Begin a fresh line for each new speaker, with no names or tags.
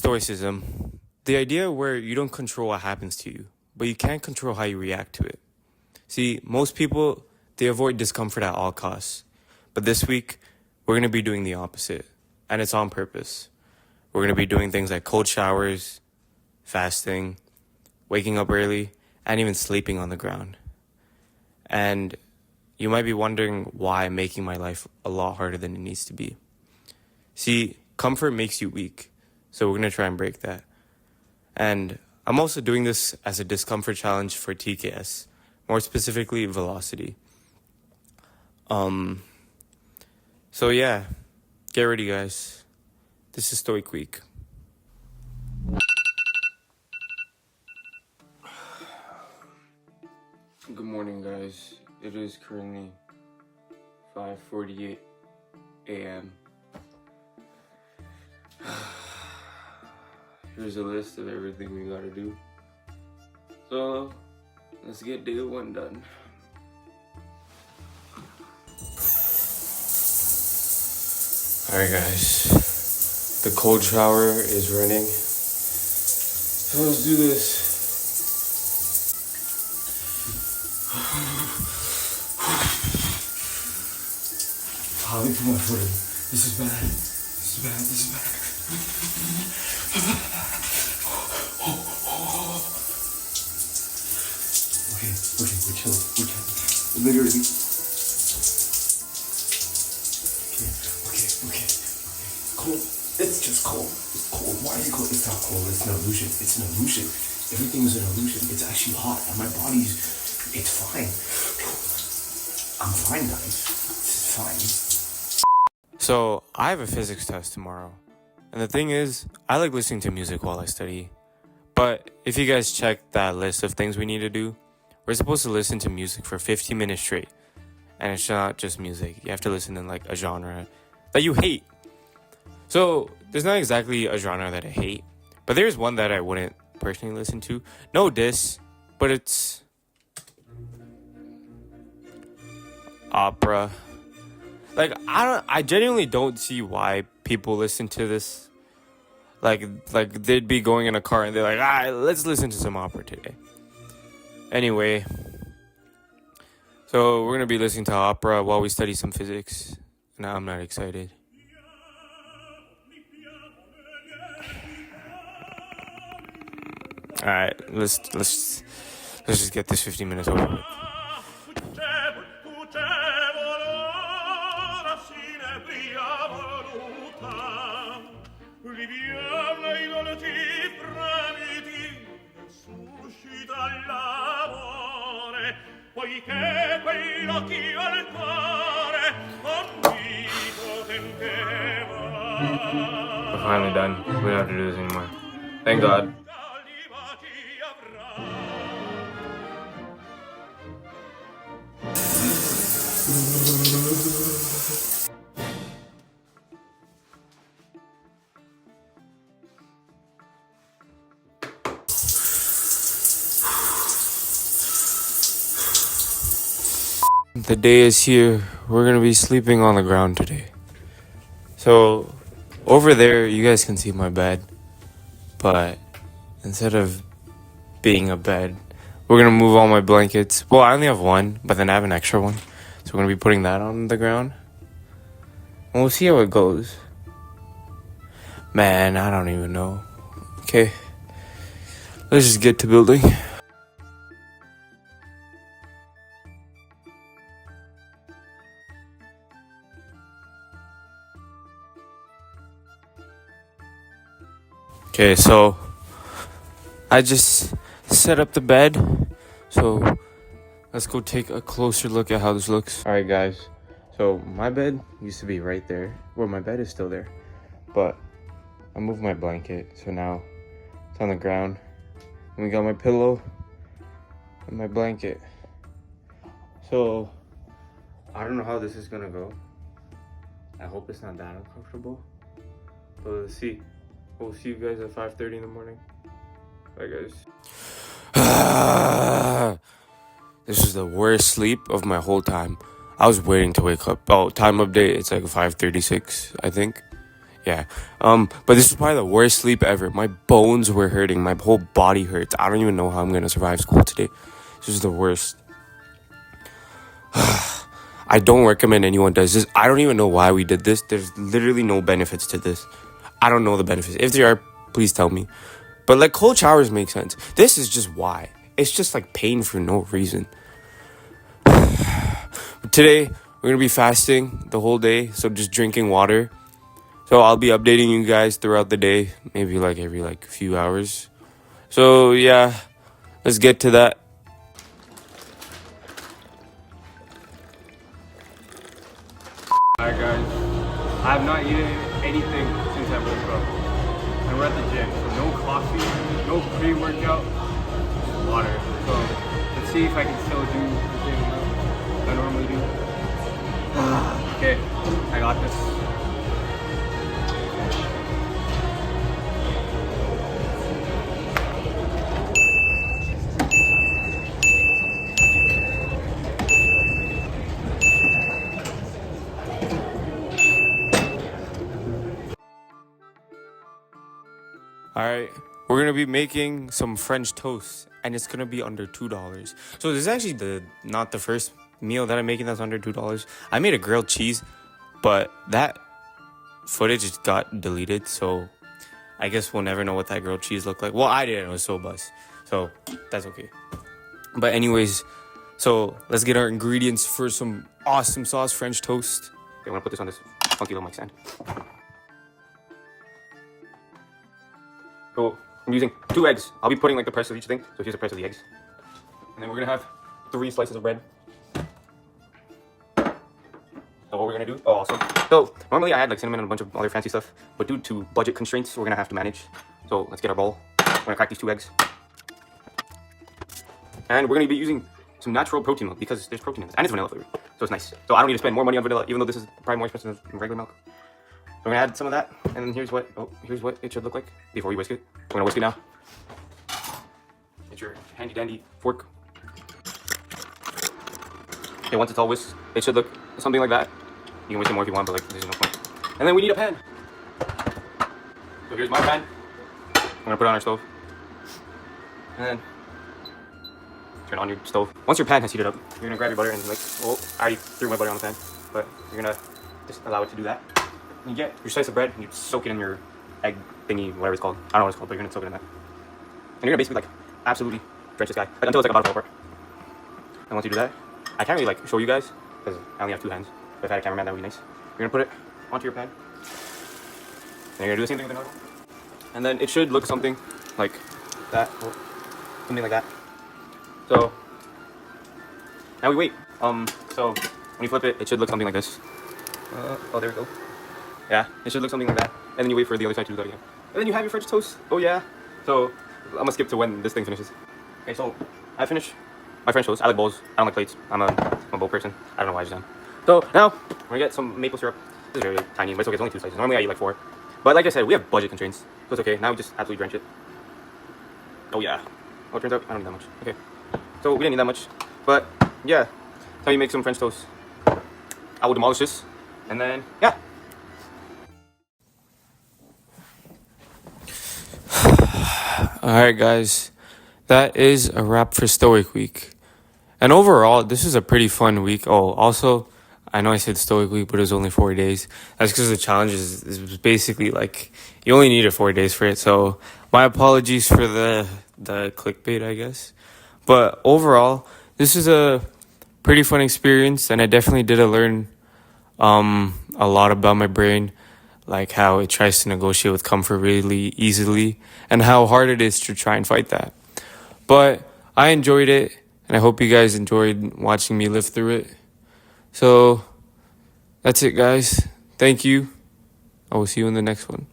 Stoicism, the idea where you don't control what happens to you, but you can control how you react to it. See, most people, they avoid discomfort at all costs. But this week, we're going to be doing the opposite. And it's on purpose. We're going to be doing things like cold showers, fasting, waking up early, and even sleeping on the ground. And you might be wondering why I'm making my life a lot harder than it needs to be. See, comfort makes you weak. So we're going to try and break that. And I'm also doing this as a discomfort challenge for TKS, more specifically velocity. So yeah, get ready guys. This is Stoic Week. Good morning guys. It is currently 5:48 a.m. Here's a list of everything we gotta do. So, let's get day one done. Alright guys, the cold shower is running. So let's do this. Let me put my foot in. This is bad. This is bad. Okay, we're chilling. Literally. Okay. Cold. It's just cold. It's cold. Why are you cold? It's not cold. It's an illusion. Everything is an illusion. It's actually hot. And my it's fine. I'm fine, guys. It's fine. So, I have a physics test tomorrow. And the thing is, I like listening to music while I study. But if you guys check that list of things we need to do, we're supposed to listen to music for 15 minutes straight. And it's not just music. You have to listen in like a genre that you hate. So, there's not exactly a genre that I hate. But there's one that I wouldn't personally listen to. No diss, but it's opera. Like, I genuinely don't see why people listen to this. Like they'd be going in a car and they're like, let's listen to some opera today. Anyway, so we're gonna be listening to opera while we study some physics. Now I'm not excited. Alright, let's just get this 15 minutes over with. We're finally done. We don't have to do this anymore. Thank God. The day is here. We're gonna be sleeping on the ground today. So, over there, you guys can see my bed. But instead of being a bed, we're gonna move all my blankets. Well, I only have one, but then I have an extra one. So we're gonna be putting that on the ground. And we'll see how it goes. Man, I don't even know. Okay. Let's just get to building. Okay, so I just set up the bed. So let's go take a closer look at how this looks. Alright guys, so my bed used to be right there. Well, my bed is still there. But I moved my blanket, so now it's on the ground. And we got my pillow and my blanket. So I don't know how this is gonna go. I hope it's not that uncomfortable. But let's see. We'll see you guys at 5:30 in the morning. Bye, guys. This is the worst sleep of my whole time. I was waiting to wake up. Oh, time update. It's like 5:36, I think.
Yeah. But this is probably the worst sleep ever. My bones were hurting. My whole body hurts. I don't even know how I'm gonna survive school today. This is the worst. I don't recommend anyone does this. I don't even know why we did this. There's literally no benefits to this. I don't know the benefits. If there are, please tell me. But like cold showers make sense. This is just why. It's just like pain for no reason. But today we're gonna be fasting the whole day, so just drinking water. So I'll be updating you guys throughout the day, maybe like every like few hours. So yeah, let's get to that. Alright guys, I have not eaten anything since I woke up. And we're at the gym, so no coffee, no pre-workout, just water. So let's see if I can still do the same amount I normally do. Okay, I got this. Alright, we're gonna be making some French toast, and it's gonna be under $2. So this is actually not the first meal that I'm making that's under $2. I made a grilled cheese, but that footage just got deleted, so I guess we'll never know what that grilled cheese looked like. Well, I didn't, it was so buzz, so that's okay. But anyways, so let's get our ingredients for some awesome sauce French toast. Okay, I'm gonna put this on this funky little mic stand. So I'm using 2 eggs. I'll be putting like the price of each thing. So here's the price of the eggs. And then we're gonna have 3 slices of bread. So what we're gonna do, so normally I had like cinnamon and a bunch of other fancy stuff, but due to budget constraints, we're gonna have to manage. So let's get our bowl. We're gonna crack these 2 eggs. And we're gonna be using some natural protein milk because there's protein in this, and it's vanilla flavor, so it's nice. So I don't need to spend more money on vanilla, even though this is probably more expensive than regular milk. We're gonna add some of that, and then here's what it should look like before we whisk it. We're gonna whisk it now. Get your handy dandy fork. Okay, once it's all whisked, it should look something like that. You can whisk it more if you want, but like there's no point. And then we need a pan. So here's my pan. I'm gonna put it on our stove. And then turn on your stove. Once your pan has heated up, you're gonna grab your butter and like, well, I already threw my butter on the pan, but you're gonna just allow it to do that. And you get your slice of bread and you soak it in your egg thingy, whatever it's called. I don't know what it's called, but you're gonna soak it in that. And you're gonna basically like absolutely drench this guy, like until it's like about to fall apart. And once you do that, I can't really like show you guys because I only have 2 hands. But if I had a cameraman, that would be nice. You're gonna put it onto your pan. And you're gonna do the same thing with the normal. And then it should look something like that, or something like that. So now we wait. So when you flip it, it should look something like this. Oh, there we go. Yeah, it should look something like that. And then you wait for the other side to do that again. And then you have your French toast. Oh yeah. So I'm gonna skip to when this thing finishes. Okay, so I finished my French toast. I like bowls. I don't like plates. I'm a bowl person. I don't know why I just am. So now we're gonna get some maple syrup. This is very tiny, but it's okay. It's only 2 slices. Normally I eat like 4. But like I said, we have budget constraints, so it's okay. Now we just absolutely drench it. Oh yeah. Oh, it turns out I don't need that much. Okay. So we didn't need that much, but yeah, that's how you make some French toast. I will demolish this, and then yeah. Alright guys, that is a wrap for Stoic Week. And overall, this is a pretty fun week. Oh, also, I know I said Stoic Week, but it was only 4 days. That's because the challenge is basically like, you only needed 4 days for it. So my apologies for the clickbait, I guess. But overall, this is a pretty fun experience, and I definitely did learn a lot about my brain, like how it tries to negotiate with comfort really easily, and how hard it is to try and fight that. But I enjoyed it, and I hope you guys enjoyed watching me live through it. So that's it, guys. Thank you. I will see you in the next one.